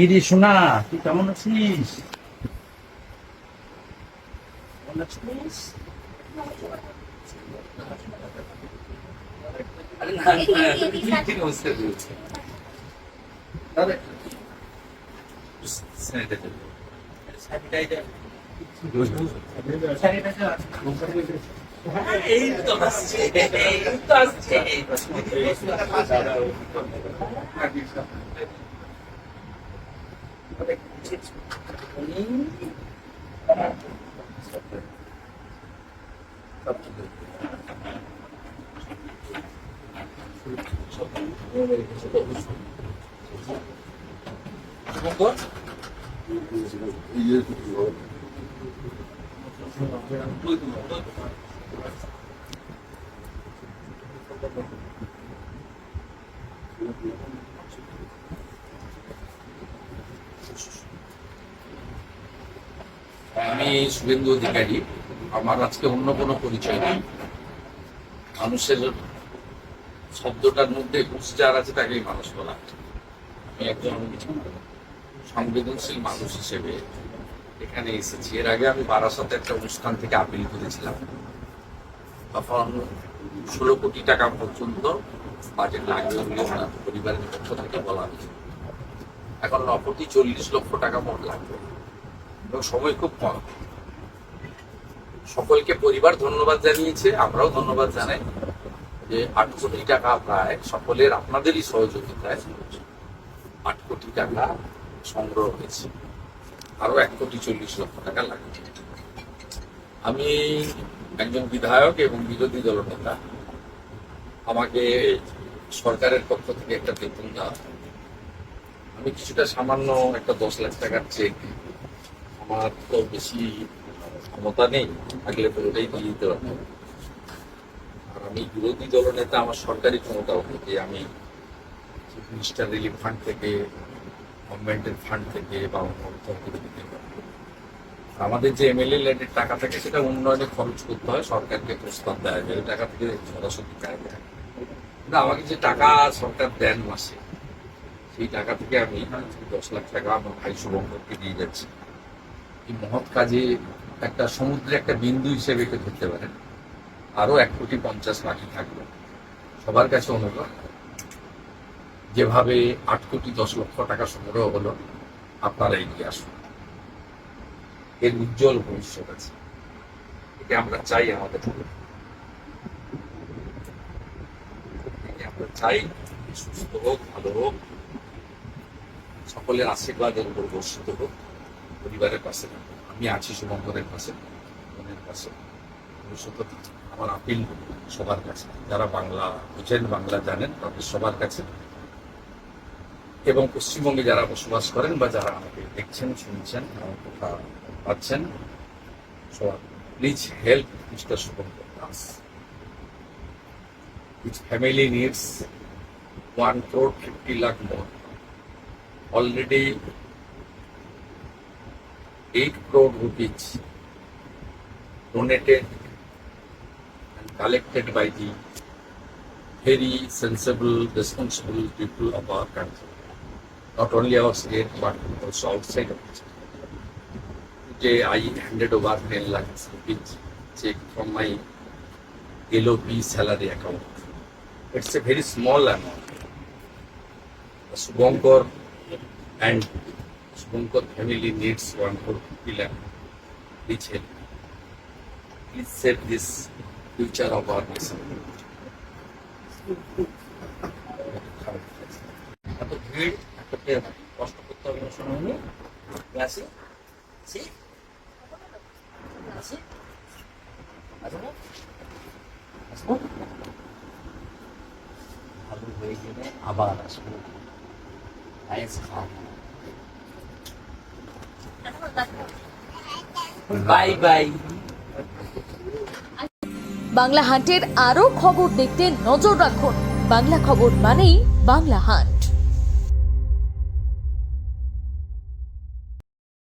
ইরি সোনা, তুই কেমন আছিস? কেমন আছিস? আরে না, ঠিক অবস্থা রয়েছে। আরে স্যানিটাইজার, স্যানিটাইজার, স্যানিটাইজার। এই তো আসছে, এই তো আসছে। আমি শুভেন্দু অধিকারী। আমার আজকে অন্য কোনো পরিচয় নেই। মানুষের শব্দটার মধ্যে হুঁশ যার আছে তাকেই মানুষ বলা। আমি একজন সংবেদনশীল মানুষ হিসেবে এখানে এসেছি। এর আগে আমি বারাসাতে একটা অনুষ্ঠান থেকে আপিল করেছিলাম। তখন 16 কোটি টাকা পর্যন্ত বাজেট লাগবে বলে ওনার পরিবারের পক্ষ থেকে বলা হয়েছে। এখন 9 কোটি 40 লক্ষ টাকা মোট লাগবে এবং সময় খুব কম। সকলকে পরিবার ধন্যবাদ জানিয়েছে, আমরাও ধন্যবাদ জানাই যে 8 কোটি টাকা প্রায় সকলের আপনাদেরই সহযোগিতায় 8 কোটি টাকা সংগ্রহ হয়েছে। আরো 1 কোটি 40 লক্ষ টাকা লাগবে। আমি একজন বিধায়ক এবং বিরোধী দলনেতা। আমাকে সরকারের পক্ষ থেকে একটা বেতন দেওয়া হয়। আমি কিছুটা সামান্য একটা 10 লাখ টাকার চেক, আমার তো বেশি ক্ষমতা নেই, থাকলে পুরোটাই দিয়ে দিতে পারবো। আর আমি বিরোধী দলনেতা, আমার সরকারি ক্ষমতাও থেকে আমি মিনিস্টার রিলিফ ফান্ড থেকে, গভর্নমেন্টের ফান্ড থেকে বা অন্য করে দিতে পারবো। আমাদের যে এমএলএ ল্যান্ডের টাকা থাকে সেটা উন্নয়নে খরচ করতে হয়, সরকারকে প্রস্তাব দেয় যে টাকা থেকে সরাসরি কাজ দেয়। কিন্তু আমাকে যে টাকা সরকার দেন মাসে, সেই টাকা থেকে আমি 10 লাখ টাকা আমার ভাই শুভঙ্করকে দিয়ে যাচ্ছি। এই মহৎ কাজে একটা সমুদ্রে একটা বিন্দু হিসেবে একে ধরতে পারেন। আরো 1 কোটি 50 বাকি থাকবে। সবার কাছে অনুরোধ, যেভাবে 8 কোটি 10 লক্ষ টাকা সংগ্রহ হলো, আপনারা এগিয়ে আসুন। এর উজ্জ্বল ভবিষ্যৎ আছে, একে আমরা চাই আমাদের। আমরা চাই সুস্থ হোক, ভালো হোক, সকলের আশীর্বাদের উপর বর্ষিত হোক, পরিবারের পাশে থাকুক। আমি আছি শুভঙ্করের পাশে, বোনের পাশে। ভবিষ্যৎ আমার আপিল সবার কাছে, যারা বাংলা বুঝেন, বাংলা জানেন, তাদের সবার কাছে, এবং পশ্চিমবঙ্গে যারা বসবাস করেন বা যারা আমাকে দেখছেন, শুনছেন, আমার কথা পাচ্ছেন, সবার please help mister Shubhankar Das. His family needs 1 crore 50 lakh more. Already 8 crore rupees donated and collected by the very sensible, responsible people of our country. Not only our state, but also outside of it. Today I handed over 10 lakh rupees check from my LOP salary account. It's a very small amount. Subhankar and Subhankar family needs 1 crore 50 lakh. Please help. Please save this future of our nation. এত ভিড়, এত কষ্ট করতে হবে সময় নিয়ে আসি আসি আসি আসবো আসবো ভালো হয়ে গেলে আবার আসবো। Bye bye. বাংলা হান্টের আরও খবর দেখতে নজর রাখুন। বাংলা খবর মানেই বাংলা হান্ট।